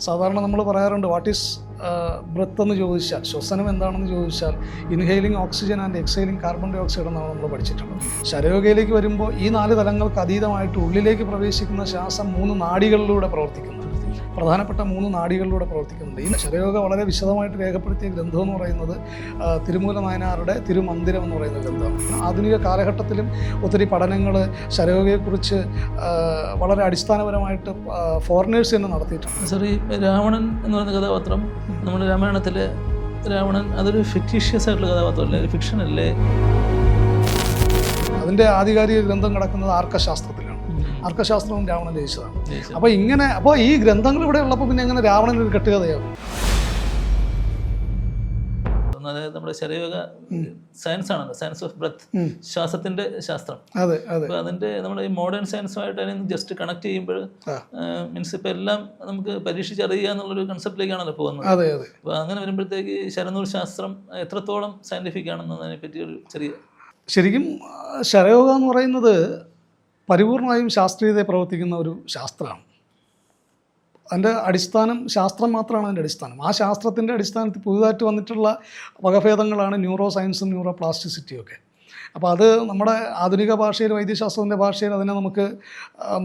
സാധാരണ നമ്മൾ പറയാറുണ്ട് വാട്ട് ഈസ് ബ്രത്ത് എന്ന് ചോദിച്ചാൽ, ശ്വസനം എന്താണെന്ന് ചോദിച്ചാൽ inhaling oxygen and exhaling carbon dioxide എന്നാണ് നമ്മൾ പഠിച്ചിട്ടുള്ളത്. ശരയോഗയിലേക്ക് വരുമ്പോൾ ഈ 4 തലങ്ങൾക്ക് അതീതമായിട്ട് ഉള്ളിലേക്ക് പ്രവേശിക്കുന്ന ശ്വാസം 3 നാഡികളിലൂടെ പ്രവർത്തിക്കുന്നു. പ്രധാനപ്പെട്ട 3 നാഡികളിലൂടെ പ്രവർത്തിക്കുന്നുണ്ട്. ഈ ശരയോഗ വളരെ വിശദമായിട്ട് രേഖപ്പെടുത്തിയ ഗ്രന്ഥം എന്ന് പറയുന്നത് തിരുമൂല നായനാരുടെ തിരുമന്ദിരം എന്ന് പറയുന്ന ഗ്രന്ഥമാണ്. ആധുനിക കാലഘട്ടത്തിലും ഒത്തിരി പഠനങ്ങൾ ശരയോഗയെക്കുറിച്ച് വളരെ അടിസ്ഥാനപരമായിട്ട് ഫോറിനേഴ്സ് തന്നെ നടത്തിയിട്ടുണ്ട്. സാർ, ഈ രാവണൻ എന്ന് പറയുന്ന കഥാപാത്രം നമ്മുടെ രാമായണത്തിലെ രാവണൻ അതൊരു ഫിക്റ്റീഷ്യസ് ആയിട്ടുള്ള കഥാപാത്രമല്ലേ, ഫിക്ഷൻ അല്ലേ? അതിൻ്റെ ആധികാരിക ഗ്രന്ഥം കിടക്കുന്നത് ആർക്കശാസ്ത്രത്തിലാണ്. അർക്കശാസ്ത്രവും രാവണൻ രചിച്ചതാണ്. അപ്പോൾ ഈ ഗ്രന്ഥങ്ങൾ ഇവിടെ ഉള്ളപ്പോൾ പിന്നെ എങ്ങനെ രാവണൻ ഒരു കെട്ടുകഥയാകും? അതായത് നമ്മുടെ ശരയോഗ സയൻസ് ആണല്ലോ, സയൻസ് ഓഫ് ബ്രത്ത്, ശ്വാസത്തിന്റെ ശാസ്ത്രം. അതെ അതെ. അപ്പോൾ അതിന്റെ നമ്മുടെ ഈ മോഡേൺ സയൻസുമായിട്ട് അതിനെ ജസ്റ്റ് കണക്ട് ചെയ്യുമ്പോൾ മീൻസ് ഇപ്പം എല്ലാം നമുക്ക് പരീക്ഷിച്ചറിയുക എന്നുള്ളൊരു കൺസെപ്റ്റിലേക്കാണല്ലോ പോകുന്നത്. അതെ അതെ. അപ്പോൾ അങ്ങനെ വരുമ്പോഴത്തേക്ക് ശരനൂർ ശാസ്ത്രം എത്രത്തോളം സയന്റിഫിക് ആണെന്നതിനെ പറ്റി ഒരു ചെറിയ... ശരിക്കും ശരയോഗ എന്ന് പറയുന്നത് പരിപൂർണമായും ശാസ്ത്രീയതയെ പ്രവർത്തിക്കുന്ന ഒരു ശാസ്ത്രമാണ്. അതിൻ്റെ അടിസ്ഥാനം ശാസ്ത്രം മാത്രമാണ് അതിൻ്റെ അടിസ്ഥാനം. ആ ശാസ്ത്രത്തിൻ്റെ അടിസ്ഥാനത്തിൽ പുതുതായിട്ട് വന്നിട്ടുള്ള വകഭേദങ്ങളാണ് ന്യൂറോ സയൻസും ന്യൂറോ പ്ലാസ്റ്റിസിറ്റിയും ഒക്കെ. അപ്പോൾ അത് നമ്മുടെ ആധുനിക ഭാഷയിൽ, വൈദ്യശാസ്ത്രത്തിൻ്റെ ഭാഷയിൽ അതിനെ നമുക്ക്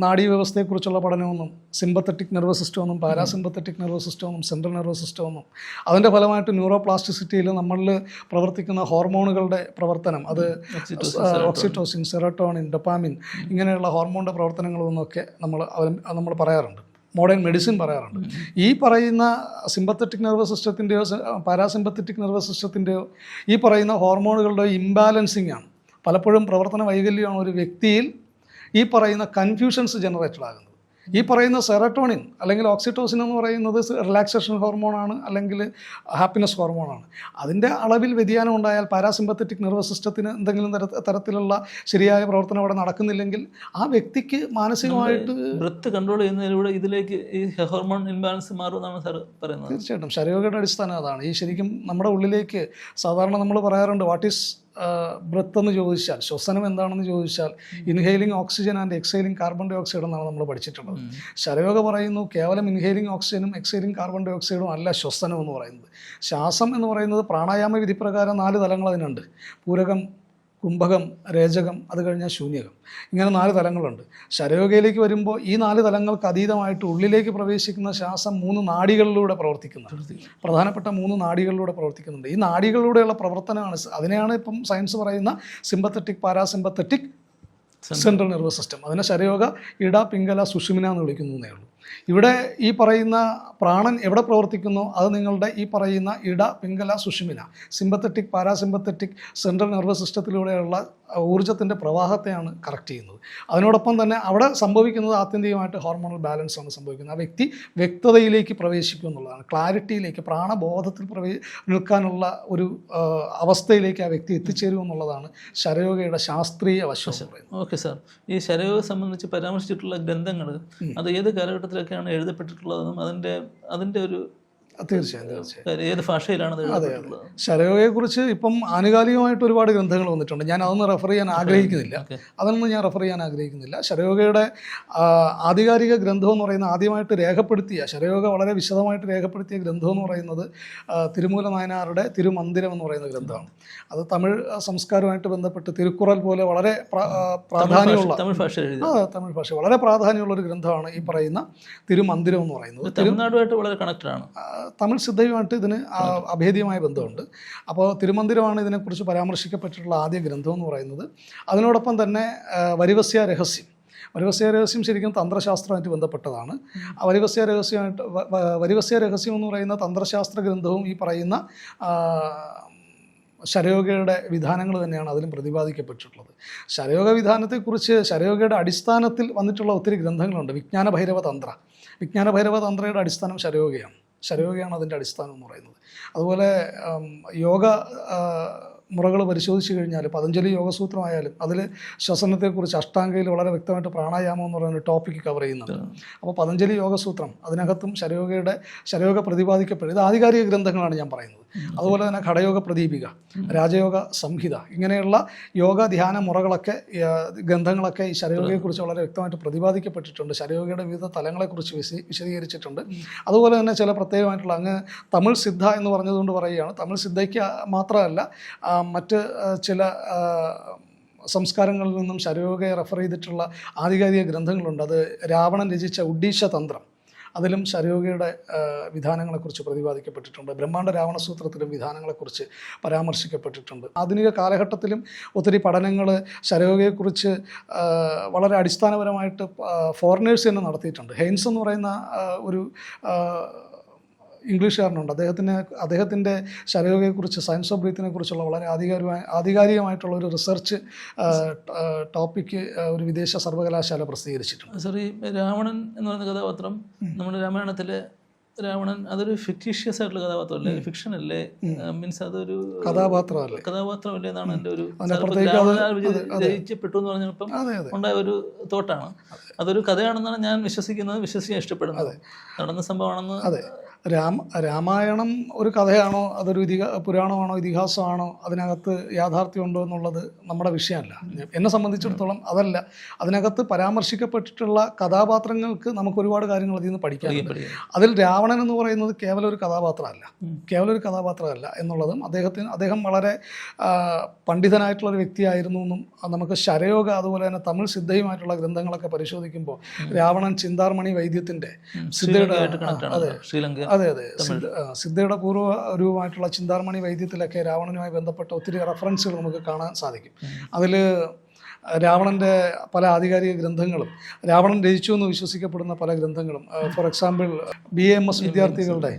നാഡീവ്യവസ്ഥയെക്കുറിച്ചുള്ള പഠനമൊന്നും, സിമ്പത്തറ്റിക് നെർവസ് സിസ്റ്റം എന്നും പാരാസിമ്പത്തറ്റിക് നെർവസ് സിസ്റ്റം എന്നും സെൻട്രൽ നെർവസ് സിസ്റ്റം എന്നും, അതിൻ്റെ ഫലമായിട്ട് ന്യൂറോ പ്ലാസ്റ്റിസിറ്റിയിൽ നമ്മളിൽ പ്രവർത്തിക്കുന്ന ഹോർമോണുകളുടെ പ്രവർത്തനം, അത് ഓക്സിറ്റോസിൻ, സെറോട്ടോണിൻ, ഡൊപ്പാമിൻ, ഇങ്ങനെയുള്ള ഹോർമോണിൻ്റെ പ്രവർത്തനങ്ങളൊന്നൊക്കെ നമ്മൾ പറയാറുണ്ട്. മോഡേൺ മെഡിസിൻ പറയാറുണ്ട്. ഈ പറയുന്ന സിമ്പത്തറ്റിക് നെർവസ് സിസ്റ്റത്തിൻ്റെയോ പാരാസിമ്പത്തറ്റിക് നെർവസ് സിസ്റ്റത്തിൻ്റെയോ ഈ പറയുന്ന ഹോർമോണുകളുടെ ഇംബാലൻസിങ് ആണ് പലപ്പോഴും പ്രവർത്തന വൈകല്യമാണ് ഒരു വ്യക്തിയിൽ ഈ പറയുന്ന കൺഫ്യൂഷൻസ് ജനറേറ്റഡ് ആകുന്നത്. ഈ പറയുന്ന സെറട്ടോണിൻ അല്ലെങ്കിൽ ഓക്സിറ്റോസിൻ എന്ന് പറയുന്നത് റിലാക്സേഷൻ ഹോർമോണാണ്, അല്ലെങ്കിൽ ഹാപ്പിനെസ് ഹോർമോണാണ്. അതിൻ്റെ അളവിൽ വ്യതിയാനം ഉണ്ടായാൽ പാരാസിമ്പത്തറ്റിക് നെർവസ് സിസ്റ്റത്തിന് എന്തെങ്കിലും തരത്തിലുള്ള ശരിയായ പ്രവർത്തനം അവിടെ നടക്കുന്നില്ലെങ്കിൽ ആ വ്യക്തിക്ക് മാനസികമായിട്ട് ബ്രത്ത് കൺട്രോൾ ചെയ്യുന്നതിലൂടെ ഇതിലേക്ക് ഈ ഹോർമോൺ ഇംബാലൻസ് മാറുമെന്നാണ് സാർ പറയുന്നത്. തീർച്ചയായിട്ടും ശരയോഗയുടെ അടിസ്ഥാനം അതാണ്. ഈ ശരിക്കും നമ്മുടെ ഉള്ളിലേക്ക് സാധാരണ നമ്മൾ പറയാറുണ്ട് വാട്ട് ഈസ് ബ്രത്ത് എന്ന് ചോദിച്ചാൽ, ശ്വസനം എന്താണെന്ന് ചോദിച്ചാൽ inhaling oxygen and exhaling carbon dioxide എന്നാണ് നമ്മൾ പഠിച്ചിട്ടുള്ളത്. ശരയോഗ പറയുന്നു കേവലം ഇൻഹെയിലിംഗ് ഓക്സിജനും എക്സെയിലിംഗ് കാർബൺ ഡൈ ഓക്സൈഡും അല്ല ശ്വസനം എന്ന് പറയുന്നത്. ശ്വാസം എന്ന് പറയുന്നത് പ്രാണായാമ വിധിപ്രകാരം 4 തലങ്ങൾ അതിനുണ്ട്. പൂരകം, കുംഭകം, രേചകം, അത് കഴിഞ്ഞാൽ ശൂന്യകം. ഇങ്ങനെ 4 തലങ്ങളുണ്ട്. ശരയോഗയിലേക്ക് വരുമ്പോൾ ഈ 4 തലങ്ങൾക്ക് അതീതമായിട്ട് ഉള്ളിലേക്ക് പ്രവേശിക്കുന്ന ശ്വാസം 3 നാഡികളിലൂടെ പ്രവർത്തിക്കുന്നുണ്ട്. പ്രധാനപ്പെട്ട 3 നാഡികളിലൂടെ പ്രവർത്തിക്കുന്നുണ്ട്. ഈ നാഡികളിലൂടെയുള്ള പ്രവർത്തനമാണ്, അതിനെയാണ് ഇപ്പം സയൻസ് പറയുന്ന sympathetic, parasympathetic, central nervous system. അതിനെ ശരയോഗ ഇട, പിംഗല, സുഷുമ്ന എന്ന് വിളിക്കുന്നതേ ഉള്ളൂ. ഇവിടെ ഈ പറയുന്ന പ്രാണൻ എവിടെ പ്രവർത്തിക്കുന്നോ അത് നിങ്ങളുടെ ഈ പറയുന്ന Ida, Pingala, Sushumna, sympathetic, parasympathetic, central nervous സിസ്റ്റത്തിലൂടെയുള്ള ഊർജ്ജത്തിൻ്റെ പ്രവാഹത്തെയാണ് കറക്റ്റ് ചെയ്യുന്നത്. അതിനോടൊപ്പം തന്നെ അവിടെ സംഭവിക്കുന്നത് ആത്യന്തികമായിട്ട് ഹോർമോണൽ ബാലൻസ് ആണ് സംഭവിക്കുന്നത്. ആ വ്യക്തി വ്യക്തതയിലേക്ക് പ്രവേശിക്കും എന്നുള്ളതാണ്, ക്ലാരിറ്റിയിലേക്ക്, പ്രാണബോധത്തിൽ നിൽക്കാനുള്ള ഒരു അവസ്ഥയിലേക്ക് ആ വ്യക്തി എത്തിച്ചേരും എന്നുള്ളതാണ് ശരയോഗയുടെ ശാസ്ത്രീയ വശം. ഓക്കെ സാർ, ഈ ശരയോഗയെ സംബന്ധിച്ച് പരാമർശിച്ചിട്ടുള്ള ഗ്രന്ഥങ്ങൾ അത് ഏത് കാലഘട്ടത്തിലൊക്കെയാണ് എഴുതപ്പെട്ടിട്ടുള്ളതെന്നും അതിൻ്റെ ഒരു തീർച്ചയായും ഏത് ഭാഷയിലാണ്? അതെ അതെ. ശരയോഗയെക്കുറിച്ച് ഇപ്പം ആനുകാലികമായിട്ട് ഒരുപാട് ഗ്രന്ഥങ്ങൾ വന്നിട്ടുണ്ട്. ഞാൻ അതൊന്നും റെഫർ ചെയ്യാൻ ആഗ്രഹിക്കുന്നില്ല. ശരയോഗയുടെ ആധികാരിക ഗ്രന്ഥം എന്ന് പറയുന്നത് ആദ്യമായിട്ട് രേഖപ്പെടുത്തിയ, ശരയോഗ വളരെ വിശദമായിട്ട് രേഖപ്പെടുത്തിയ ഗ്രന്ഥം എന്ന് പറയുന്നത് തിരുമൂല നായനാരുടെ തിരുമന്ദിരം എന്ന് പറയുന്ന ഗ്രന്ഥമാണ്. അത് തമിഴ് സംസ്കാരവുമായിട്ട് ബന്ധപ്പെട്ട് തിരുക്കുറൽ പോലെ വളരെ പ്രാധാന്യമുള്ള തമിഴ് ഭാഷ വളരെ പ്രാധാന്യമുള്ള ഒരു ഗ്രന്ഥമാണ് ഈ പറയുന്ന തിരുമന്ദിരം എന്ന് പറയുന്നത്. തമിഴ്നാടുമായിട്ട് വളരെ കണക്റ്റഡ് ആണ്. തമിഴ് സിദ്ധയുമായിട്ട് ഇതിന് അഭേദ്യമായ ബന്ധമുണ്ട്. അപ്പോൾ തിരുമന്ദിരമാണ് ഇതിനെക്കുറിച്ച് പരാമർശിക്കപ്പെട്ടിട്ടുള്ള ആദ്യ ഗ്രന്ഥം എന്ന് പറയുന്നത്. അതിനോടൊപ്പം തന്നെ വരിവസ്യ രഹസ്യം ശരിക്കും തന്ത്രശാസ്ത്രമായിട്ട് ബന്ധപ്പെട്ടതാണ്. വരിവസ്യ രഹസ്യം എന്ന് പറയുന്ന തന്ത്രശാസ്ത്ര ഗ്രന്ഥവും ഈ പറയുന്ന ശരയോഗയുടെ വിധാനങ്ങൾ തന്നെയാണ് അതിലും പ്രതിപാദിക്കപ്പെട്ടിട്ടുള്ളത്. ശരയോഗ വിധാനത്തെക്കുറിച്ച് ശരയോഗയുടെ അടിസ്ഥാനത്തിൽ വന്നിട്ടുള്ള ഒത്തിരി ഗ്രന്ഥങ്ങളുണ്ട്. വിജ്ഞാന ഭൈരവ തന്ത്രയുടെ അടിസ്ഥാനം ശരയോഗയാണ് അതിൻ്റെ അടിസ്ഥാനം എന്ന് പറയുന്നത്. അതുപോലെ യോഗ മുറകൾ പരിശോധിച്ച് കഴിഞ്ഞാൽ പതഞ്ജലി യോഗസൂത്രമായാലും അതിൽ ശ്വസനത്തെക്കുറിച്ച് അഷ്ടാംഗയിൽ വളരെ വ്യക്തമായിട്ട് പ്രാണായാമം എന്ന് പറയുന്ന ടോപ്പിക്ക് കവർ ചെയ്യുന്നുണ്ട്. അപ്പോൾ പതഞ്ജലി യോഗസൂത്രം അതിനകത്തും ശരയോഗ പ്രതിപാദിക്കപ്പെടും. ഇത് ആധികാരിക ഗ്രന്ഥങ്ങളാണ് ഞാൻ പറയുന്നത്. അതുപോലെ തന്നെ ഘടയോഗ പ്രദീപിക, രാജയോഗ സംഹിത, ഇങ്ങനെയുള്ള യോഗ ധ്യാന മുറകളൊക്കെ ഗ്രന്ഥങ്ങളൊക്കെ ഈ ശരയോഗയെക്കുറിച്ച് വളരെ വ്യക്തമായിട്ട് പ്രതിപാദിക്കപ്പെട്ടിട്ടുണ്ട്. ശരയോഗയുടെ വിവിധ തലങ്ങളെക്കുറിച്ച് വിശദീകരിച്ചിട്ടുണ്ട്. അതുപോലെ തന്നെ ചില പ്രത്യേകമായിട്ടുള്ള അങ്ങ് തമിഴ് സിദ്ധ എന്ന് പറഞ്ഞതുകൊണ്ട് പറയുകയാണ്, തമിഴ് സിദ്ധയ്ക്ക് മാത്രമല്ല മറ്റ് ചില സംസ്കാരങ്ങളിൽ നിന്നും ശരയോഗയെ റെഫർ ചെയ്തിട്ടുള്ള ആധികാരിക ഗ്രന്ഥങ്ങളുണ്ട്. അത് രാവണൻ രചിച്ച ഉഡീഷ തന്ത്രം, അതിലും ശരയോഗയുടെ വിധാനങ്ങളെക്കുറിച്ച് പ്രതിപാദിക്കപ്പെട്ടിട്ടുണ്ട്. ബ്രഹ്മാണ്ഡ രാവണസൂത്രത്തിലും വിധാനങ്ങളെക്കുറിച്ച് പരാമർശിക്കപ്പെട്ടിട്ടുണ്ട്. ആധുനിക കാലഘട്ടത്തിലും ഒത്തിരി പഠനങ്ങൾ ശരയോഗയെക്കുറിച്ച് വളരെ അടിസ്ഥാനപരമായിട്ട് ഫോറിനേഴ്സ് തന്നെ നടത്തിയിട്ടുണ്ട്. ഹെയ്ൻസ് എന്ന് പറയുന്ന ഒരു ഇംഗ്ലീഷുകാരനുണ്ട്. അദ്ദേഹത്തിൻ്റെ ശരയോഗയെക്കുറിച്ച്, സയൻസ് ഓഫ് ബ്രീത്തിനെ കുറിച്ചുള്ള വളരെ ആധികാരികമായിട്ടുള്ള ഒരു റിസർച്ച് ടോപ്പിക്ക് ഒരു വിദേശ സർവകലാശാല പ്രസിദ്ധീകരിച്ചിട്ടുണ്ട്. സോറി, രാവണൻ എന്ന് പറയുന്ന കഥാപാത്രം നമ്മുടെ രാമായണത്തിലെ രാവണൻ അതൊരു ഫിക്റ്റീഷ്യസ് ആയിട്ടുള്ള കഥാപാത്രമല്ലേ, ഫിക്ഷൻ അല്ലേ? മീൻസ് അതൊരു കഥാപാത്രമല്ലേ എന്നാണ് എൻ്റെ ഒരു ജയിച്ചപ്പെട്ടു എന്ന് പറഞ്ഞപ്പം ഉണ്ടായ ഒരു തോട്ടാണ്. അതൊരു കഥയാണെന്നാണ് ഞാൻ വിശ്വസിക്കുന്നത്, വിശ്വസിക്കാൻ ഇഷ്ടപ്പെടുന്നത്. നടന്ന സംഭവമാണെന്ന്. രാമായണം ഒരു കഥയാണോ, അതൊരു പുരാണമാണോ, ഇതിഹാസമാണോ, അതിനകത്ത് യാഥാർത്ഥ്യമുണ്ടോ എന്നുള്ളത് നമ്മുടെ വിഷയമല്ല. എന്നെ സംബന്ധിച്ചിടത്തോളം അതല്ല. അതിനകത്ത് പരാമർശിക്കപ്പെട്ടിട്ടുള്ള കഥാപാത്രങ്ങൾക്ക് നമുക്ക് ഒരുപാട് കാര്യങ്ങൾ അതിൽ നിന്ന് പഠിക്കാനുണ്ട്. അതിൽ രാവണൻ എന്ന് പറയുന്നത് കേവലം ഒരു കഥാപാത്രമല്ല എന്നുള്ളതും അദ്ദേഹം വളരെ പണ്ഡിതനായിട്ടുള്ളൊരു വ്യക്തിയായിരുന്നു എന്നും നമുക്ക് ശരയോഗ അതുപോലെ തന്നെ തമിഴ് സിദ്ധയുമായിട്ടുള്ള ഗ്രന്ഥങ്ങളൊക്കെ പരിശോധിക്കുമ്പോൾ രാവണൻ ചിന്താർമണി വൈദ്യത്തിൻ്റെ സിദ്ധയുടെ സിദ്ധയുടെ പൂർവ്വ രൂപമായിട്ടുള്ള ചിന്താർമണി വൈദ്യത്തിലൊക്കെ രാവണനുമായി ബന്ധപ്പെട്ട ഒത്തിരി റെഫറൻസുകൾ നമുക്ക് കാണാൻ സാധിക്കും. അതിൽ രാവണൻ്റെ പല ആധികാരിക ഗ്രന്ഥങ്ങളും, രാവണൻ രചിച്ചു എന്ന് വിശ്വസിക്കപ്പെടുന്ന പല ഗ്രന്ഥങ്ങളും, ഫോർ എക്സാമ്പിൾ BAMS വിദ്യാർത്ഥികളുടെ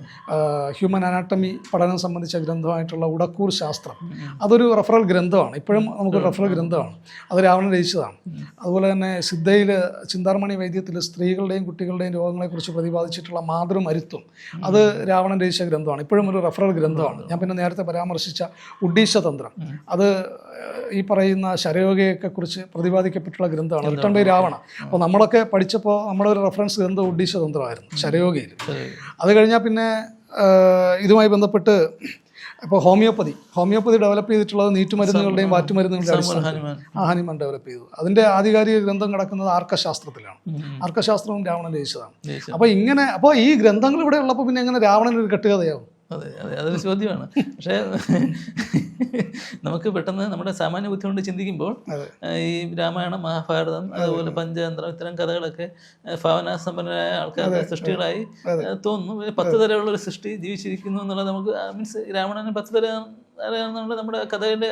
ഹ്യൂമൻ അനാട്ടമി പഠനം സംബന്ധിച്ച ഗ്രന്ഥമായിട്ടുള്ള ഉടക്കൂർ ശാസ്ത്രം, അതൊരു റെഫറൽ ഗ്രന്ഥമാണ്. ഇപ്പോഴും നമുക്ക് റെഫറൽ ഗ്രന്ഥമാണ്. അത് രാവണൻ രചിച്ചതാണ്. അതുപോലെ തന്നെ സിദ്ധയിൽ ചിന്താർമണി വൈദ്യത്തിൽ സ്ത്രീകളുടെയും കുട്ടികളുടെയും രോഗങ്ങളെക്കുറിച്ച് പ്രതിപാദിച്ചിട്ടുള്ള മാതൃമരുത്വം, അത് രാവണൻ രചിച്ച ഗ്രന്ഥമാണ്. ഇപ്പോഴും ഒരു റെഫറൽ ഗ്രന്ഥമാണ്. ഞാൻ പിന്നെ നേരത്തെ പരാമർശിച്ച ഉഡീഷ തന്ത്രം, അത് ഈ പറയുന്ന ശരയോഗയൊക്കെ കുറിച്ച് പ്രതിപാദിക്കപ്പെട്ടുള്ള ഗ്രന്ഥമാണ്, റിട്ടൺ ബൈ രാവണ. അപ്പോൾ നമ്മളൊക്കെ പഠിച്ചപ്പോൾ നമ്മുടെ ഒരു റെഫറൻസ് ഗ്രന്ഥം ഉഡീഷ തന്ത്രമായിരുന്നു ശരയോഗയിൽ. അത് കഴിഞ്ഞാൽ പിന്നെ ഇതുമായി ബന്ധപ്പെട്ട് ഇപ്പോൾ ഹോമിയോപ്പതി ഡെവലപ്പ് ചെയ്തിട്ടുള്ളത് നീറ്റുമരുന്നുകളുടെയും വാറ്റുമരുന്നുകളുടെയും ഹനുമാൻ ഡെവലപ്പ് ചെയ്തു. അതിൻ്റെ ആധികാരിക ഗ്രന്ഥം കിടക്കുന്നത് ആർക്കശാസ്ത്രത്തിലാണ്. ആർക്കശാസ്ത്രവും രാവണൻ രചിച്ചതാണ്. അപ്പോൾ ഈ ഗ്രന്ഥങ്ങൾ ഇവിടെ ഉള്ളപ്പോൾ പിന്നെ എങ്ങനെ രാവണൻ ഒരു കെട്ടുകഥയാവും? അതെ, അതൊരു ചോദ്യമാണ്. പക്ഷേ നമുക്ക് പെട്ടെന്ന് നമ്മുടെ സാമാന്യ ബുദ്ധി കൊണ്ട് ചിന്തിക്കുമ്പോൾ ഈ രാമായണം, മഹാഭാരതം, അതുപോലെ പഞ്ചതന്ത്രം, ഇത്തരം കഥകളൊക്കെ ഭാവനാസമ്പന്നരായ ആൾക്കാരുടെ സൃഷ്ടികളായി തോന്നുന്നു. 10 തരമുള്ളൊരു സൃഷ്ടി ജീവിച്ചിരിക്കുന്നു എന്നുള്ളത് നമുക്ക് മീൻസ് രാവണന് 10 തരം നമ്മുടെ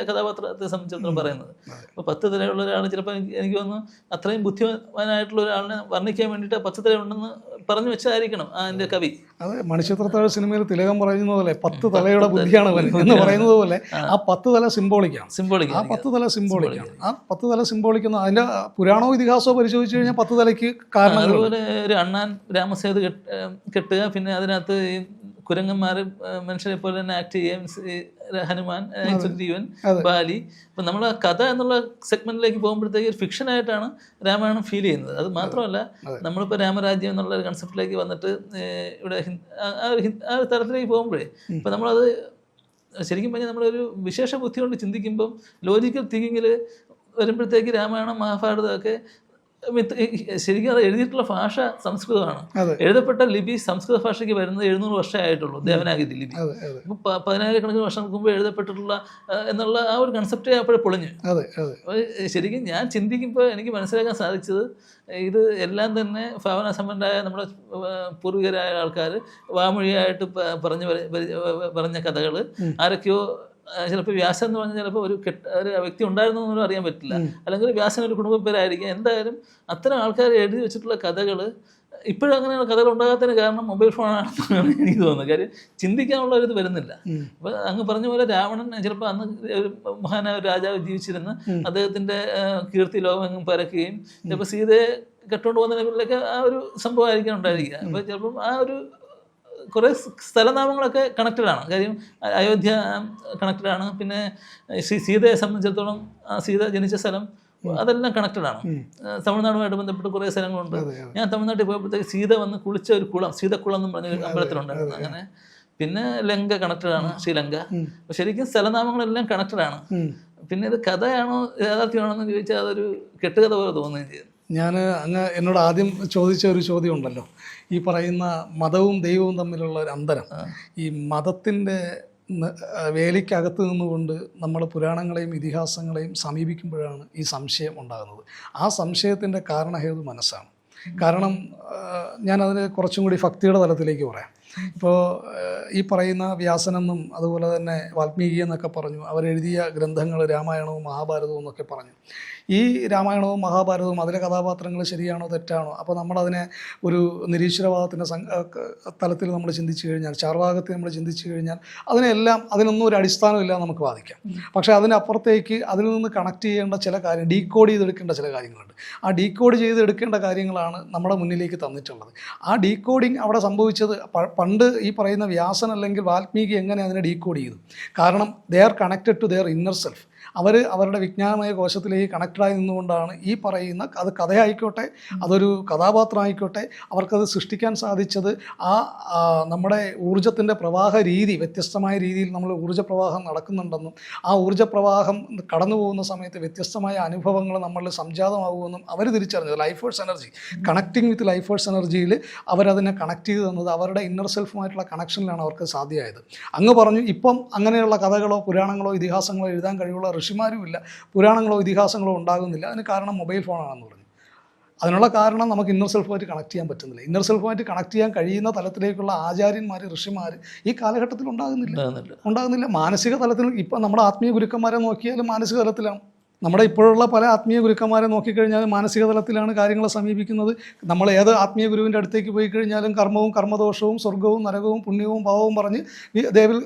കഥാപാത്രത്തെ സംബന്ധിച്ചിടത്തോളം പറയുന്നത്. അപ്പോൾ 10 തരമുള്ള ഒരാൾ ചിലപ്പോൾ എനിക്ക് തോന്നുന്നു അത്രയും ബുദ്ധിമാനായിട്ടുള്ള ഒരാളിനെ വർണ്ണിക്കാൻ വേണ്ടിയിട്ട് 10 തരം ഉണ്ടെന്ന് പറഞ്ഞു വെച്ചായിരിക്കണം എൻ്റെ കവി. അതെ, മണിച്ചിത്രത്താഴ് സിനിമയിൽ തിലകം പറയുന്നത് പോലെ 10 തലയുടെ ബുദ്ധിയാണ് എന്ന് പറയുന്നത് പോലെ ആ 10 തല സിംബോളിക്കാണ്. ആ 10 തല സിംബോളിക് എന്ന് അതിൻ്റെ പുരാണോ ഇതിഹാസമോ പരിശോധിച്ച് കഴിഞ്ഞാൽ 10 തലയ്ക്ക് കാരണം. അതുപോലെ ഒരു അണ്ണാൻ രാമസേതു കെട്ടുക, പിന്നെ അതിനകത്ത് ഈ കുരങ്ങന്മാർ മനുഷ്യരെ പോലെ തന്നെ ആക്ട് ചെയ്യുക, ഹനുമാൻ, ജീവൻ, ബാലി. അപ്പം നമ്മൾ ആ കഥ എന്നുള്ള സെഗ്മെന്റിലേക്ക് പോകുമ്പോഴത്തേക്ക് ഒരു ഫിക്ഷനായിട്ടാണ് രാമായണം ഫീൽ ചെയ്യുന്നത്. അത് മാത്രമല്ല, നമ്മളിപ്പോൾ രാമരാജ്യം എന്നുള്ള ഒരു കൺസെപ്റ്റിലേക്ക് വന്നിട്ട് ഇവിടെ ആ ഒരു തരത്തിലേക്ക് പോകുമ്പോഴേ ഇപ്പം നമ്മളത് ശരിക്കും പറഞ്ഞാൽ നമ്മളൊരു വിശേഷ ബുദ്ധി കൊണ്ട് ചിന്തിക്കുമ്പം ലോജിക്കൽ തിങ്കിങ്ങിൽ വരുമ്പോഴത്തേക്ക് രാമായണം, മഹാഭാരതമൊക്കെ ശരിക്കും അത് എഴുതിയിട്ടുള്ള ഭാഷ സംസ്കൃതമാണ്. എഴുതപ്പെട്ട ലിപി സംസ്കൃത ഭാഷയ്ക്ക് വരുന്നത് 700 വർഷമേ ആയിട്ടുള്ളൂ, ദേവനാഗരി ലിപി. ഇപ്പം 10,000 വർഷം മുമ്പ് എഴുതപ്പെട്ടിട്ടുള്ള എന്നുള്ള ആ ഒരു കൺസെപ്റ്റേ അപ്പോഴേ പൊളിഞ്ഞു. ശരിക്കും ഞാൻ ചിന്തിക്കുമ്പോൾ എനിക്ക് മനസ്സിലാക്കാൻ സാധിച്ചത് ഇത് എല്ലാം തന്നെ ഭാവനാസമ്പന്നരായ നമ്മുടെ പൂർവികരായ ആൾക്കാർ വാമൊഴിയായിട്ട് പറഞ്ഞ കഥകൾ ആരൊക്കെയോ, ചിലപ്പോൾ വ്യാസൻ എന്ന് പറഞ്ഞാൽ ചിലപ്പോൾ ഒരു വ്യക്തി ഉണ്ടായിരുന്നു എന്നൊന്നും അറിയാൻ പറ്റില്ല, അല്ലെങ്കിൽ വ്യാസൻ ഒരു കുടുംബ പേരായിരിക്കും. എന്തായാലും അത്തരം ആൾക്കാർ എഴുതി വെച്ചിട്ടുള്ള കഥകൾ ഇപ്പോഴും അങ്ങനെയുള്ള കഥകൾ ഉണ്ടാകാത്തതിന് കാരണം മൊബൈൽ ഫോണാണെന്നാണ് എനിക്ക് തോന്നുന്നത്. കാര്യം ചിന്തിക്കാനുള്ള ഒരു ഇത് വരുന്നില്ല. അപ്പോൾ അങ്ങ് പറഞ്ഞ പോലെ രാവണൻ ചിലപ്പോൾ അന്ന് ഒരു മഹാനായ ഒരു രാജാവ് ജീവിച്ചിരുന്ന് അദ്ദേഹത്തിൻ്റെ കീർത്തി ലോകമെങ്ങും പരക്കുകയും ചിലപ്പോൾ സീതയെ കെട്ടുകൊണ്ട് പോകുന്നതിനെക്കുറിച്ചൊക്കെ ആ ഒരു സംഭവമായിരിക്കും ഉണ്ടായിരിക്കുക. അപ്പോൾ ചിലപ്പം ആ ഒരു കുറേ സ്ഥലനാമങ്ങളൊക്കെ കണക്റ്റഡാണ്. കാര്യം അയോധ്യ കണക്റ്റഡാണ്, പിന്നെ സീതയെ സംബന്ധിച്ചിടത്തോളം സീത ജനിച്ച സ്ഥലം അതെല്ലാം കണക്റ്റഡാണ്. തമിഴ്നാടുമായിട്ട് ബന്ധപ്പെട്ട് കുറേ സ്ഥലങ്ങളുണ്ട്. ഞാൻ തമിഴ്നാട്ടിൽ പോയപ്പോഴത്തേക്ക് സീത വന്ന് കുളിച്ച ഒരു കുളം, സീതക്കുളം എന്ന് പറഞ്ഞൊരു അമ്പലത്തിലുണ്ടായിരുന്നു. അങ്ങനെ പിന്നെ ലങ്ക കണക്റ്റഡ് ആണ്, ശ്രീലങ്ക. അപ്പോൾ ശരിക്കും സ്ഥലനാമങ്ങളെല്ലാം കണക്റ്റഡ് ആണ്. പിന്നെ ഇത് കഥയാണോ യാഥാർത്ഥ്യമാണോ എന്ന് ചോദിച്ചാൽ അതൊരു കെട്ടുകഥ പോലെ തോന്നുകയും ചെയ്തു. ഞാൻ അങ്ങ് എന്നോട് ആദ്യം ചോദിച്ച ഒരു ചോദ്യം ഉണ്ടല്ലോ, ഈ പറയുന്ന മതവും ദൈവവും തമ്മിലുള്ള ഒരു അന്തരം. ഈ മതത്തിൻ്റെ വേലിക്കകത്ത് നിന്നുകൊണ്ട് നമ്മൾ പുരാണങ്ങളെയും ഇതിഹാസങ്ങളെയും സമീപിക്കുമ്പോഴാണ് ഈ സംശയം ഉണ്ടാകുന്നത്. ആ സംശയത്തിൻ്റെ കാരണഹേതു മനസ്സാണ്. കാരണം ഞാനതിന് കുറച്ചും കൂടി ഭക്തിയുടെ തലത്തിലേക്ക് പറയാം. ഇപ്പോൾ ഈ പറയുന്ന വ്യാസനെന്നും അതുപോലെ തന്നെ വാൽമീകി എന്നൊക്കെ പറഞ്ഞു, അവരെഴുതിയ ഗ്രന്ഥങ്ങൾ രാമായണവും മഹാഭാരതവും എന്നൊക്കെ പറഞ്ഞു. ഈ രാമായണവും മഹാഭാരതവും അതിലെ കഥാപാത്രങ്ങൾ ശരിയാണോ തെറ്റാണോ, അപ്പോൾ നമ്മളതിനെ ഒരു നിരീശ്വരവാദത്തിൻ്റെ തലത്തിൽ നമ്മൾ ചിന്തിച്ചു കഴിഞ്ഞാൽ, ചാർവാകത്തെ നമ്മൾ ചിന്തിച്ചു കഴിഞ്ഞാൽ അതിനൊന്നും ഒരു അടിസ്ഥാനമില്ല നമുക്ക് വാദിക്കാം. പക്ഷേ അതിനപ്പുറത്തേക്ക് അതിൽ നിന്ന് കണക്ട് ചെയ്യേണ്ട ചില കാര്യം, ഡീകോഡ് ചെയ്തെടുക്കേണ്ട ചില കാര്യങ്ങളുണ്ട്. ആ ഡീകോഡ് ചെയ്തെടുക്കേണ്ട കാര്യങ്ങളാണ് നമ്മുടെ മുന്നിലേക്ക് തന്നിട്ടുള്ളത്. ആ ഡീകോഡിങ് അവിടെ സംഭവിച്ചത് പണ്ട് ഈ പറയുന്ന വ്യാസൻ അല്ലെങ്കിൽ വാൽമീകി എങ്ങനെ അതിനെ ഡീകോഡ് ചെയ്തു? കാരണം they are connected to their inner self. അവരുടെ വിജ്ഞാനമയ കോശത്തിലേക്ക് കണക്റ്റഡായി നിന്നുകൊണ്ടാണ് ഈ പറയുന്ന, അത് കഥയായിക്കോട്ടെ അതൊരു കഥാപാത്രമായിക്കോട്ടെ, അവർക്കത് സൃഷ്ടിക്കാൻ സാധിച്ചത്. നമ്മുടെ ഊർജ്ജത്തിൻ്റെ പ്രവാഹ രീതി വ്യത്യസ്തമായ രീതിയിൽ നമ്മൾ ഊർജ്ജപ്രവാഹം നടക്കുന്നുണ്ടെന്നും ആ ഊർജ്ജപ്രവാഹം കടന്നു പോകുന്ന സമയത്ത് വ്യത്യസ്തമായ അനുഭവങ്ങൾ നമ്മളിൽ സംജാതമാകുമെന്നും അവർ തിരിച്ചറിഞ്ഞത്. Life force energy, connecting with life force എനർജിയിൽ അവരതിനെ കണക്ട് ചെയ്ത് തന്നത് അവരുടെ ഇന്നർ സെൽഫുമായിട്ടുള്ള കണക്ഷനിലാണ് അവർക്ക് സാധ്യമായത്. അങ്ങ് പറഞ്ഞു ഇപ്പം അങ്ങനെയുള്ള കഥകളോ പുരാണങ്ങളോ ഇതിഹാസങ്ങളോ എഴുതാൻ കഴിവുള്ള ഋഷിമാരുമില്ല, പുരാണങ്ങളോ ഇതിഹാസങ്ങളോ ഉണ്ടാകുന്നില്ല. അതിന് കാരണം മൊബൈൽ ഫോണാണെന്ന് പറഞ്ഞു. അതിനുള്ള കാരണം നമുക്ക് ഇന്നർ സെൽഫുമായിട്ട് കണക്ട് ചെയ്യാൻ പറ്റുന്നില്ല. ഇന്നർ സെൽഫുമായിട്ട് കണക്ട് ചെയ്യാൻ കഴിയുന്ന തലത്തിലേക്കുള്ള ആചാര്യന്മാർ, ഋഷിമാർ ഈ കാലഘട്ടത്തിൽ ഉണ്ടാകുന്നില്ല. മാനസിക തലത്തിൽ ഇപ്പം നമ്മുടെ ആത്മീയ ഗുരുക്കന്മാരെ നോക്കിയാലും മാനസിക തലത്തിലാണ്. നമ്മുടെ ഇപ്പോഴുള്ള പല ആത്മീയ ഗുരുക്കന്മാരെ നോക്കിക്കഴിഞ്ഞാൽ മാനസിക തലത്തിലാണ് കാര്യങ്ങളെ സമീപിക്കുന്നത്. നമ്മൾ ഏത് ആത്മീയ ഗുരുവിൻ്റെ അടുത്തേക്ക് പോയി കഴിഞ്ഞാലും കർമ്മവും കർമ്മദോഷവും സ്വർഗവും നരകവും പുണ്യവും പാവവും പറഞ്ഞ് they will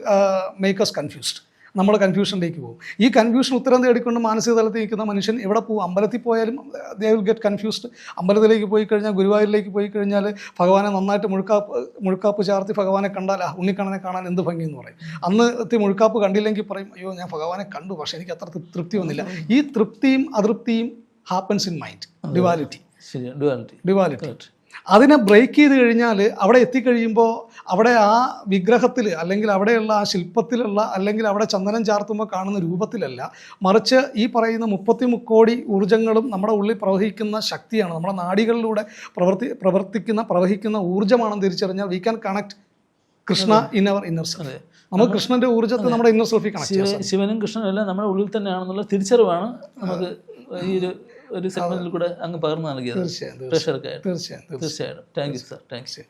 make us confused. നമ്മൾ കൺഫ്യൂഷനിലേക്ക് പോകും. ഈ കൺഫ്യൂഷൻ ഉത്തരം തേടിക്കൊണ്ട് മാനസിക തലത്തിൽ നിൽക്കുന്ന മനുഷ്യൻ എവിടെ പോകും? അമ്പലത്തിൽ പോയാലും ദേ വിൽ ഗെറ്റ് കൺഫ്യൂസ്ഡ്. അമ്പലത്തിലേക്ക് പോയി കഴിഞ്ഞാൽ, ഗുരുവായൂരിലേക്ക് പോയി കഴിഞ്ഞാൽ ഭഗവാനെ നന്നായിട്ട് മുഴുക്കാപ്പ് ചാർത്തി ഭഗവാനെ കണ്ടാൽ ഉണ്ണിക്കണ്ണനെ കാണാൻ എന്ത് ഭംഗിയെന്ന് പറയും. അന്ന് മുഴുക്കാപ്പ് കണ്ടില്ലെങ്കിൽ പറയും അയ്യോ ഞാൻ ഭഗവാനെ കണ്ടു, പക്ഷേ എനിക്ക് അത്ര തൃപ്തി വന്നില്ല. ഈ തൃപ്തിയും അതൃപ്തിയും ഹാപ്പൻസ് ഇൻ മൈൻഡ്. ഡ്യുവാലിറ്റി. അതിനെ ബ്രേക്ക് ചെയ്ത് കഴിഞ്ഞാൽ അവിടെ എത്തിക്കഴിയുമ്പോൾ അവിടെ ആ വിഗ്രഹത്തിൽ അല്ലെങ്കിൽ അവിടെയുള്ള ആ ശില്പത്തിലുള്ള അല്ലെങ്കിൽ അവിടെ ചന്ദനം ചാർത്തുമ്പോൾ കാണുന്ന രൂപത്തിലല്ല, മറിച്ച് ഈ പറയുന്ന 33 കോടി ഊർജ്ജങ്ങളും നമ്മുടെ ഉള്ളിൽ പ്രവഹിക്കുന്ന ശക്തിയാണ്. നമ്മുടെ നാഡികളിലൂടെ പ്രവഹിക്കുന്ന ഊർജ്ജമാണെന്ന് തിരിച്ചറിഞ്ഞാൽ we can connect Krishna in our inner self. നമുക്ക് കൃഷ്ണന്റെ ഊർജ്ജത്തെ നമ്മുടെ ഇന്നർ സെൽഫിൽ കണക്ട് ചെയ്യാം. ശിവനും കൃഷ്ണനും എല്ലാം നമ്മുടെ ഉള്ളിൽ തന്നെയാണെന്നുള്ള തിരിച്ചറിവാണ് നമുക്ക് ഈ ഒരു സെഗ്മെന്റിൽ കൂടെ അങ്ങ് പകർന്നു നൽകിയത്. തീർച്ചയായും. തീർച്ചയായിട്ടും. Thank you sir. താങ്ക്സ്.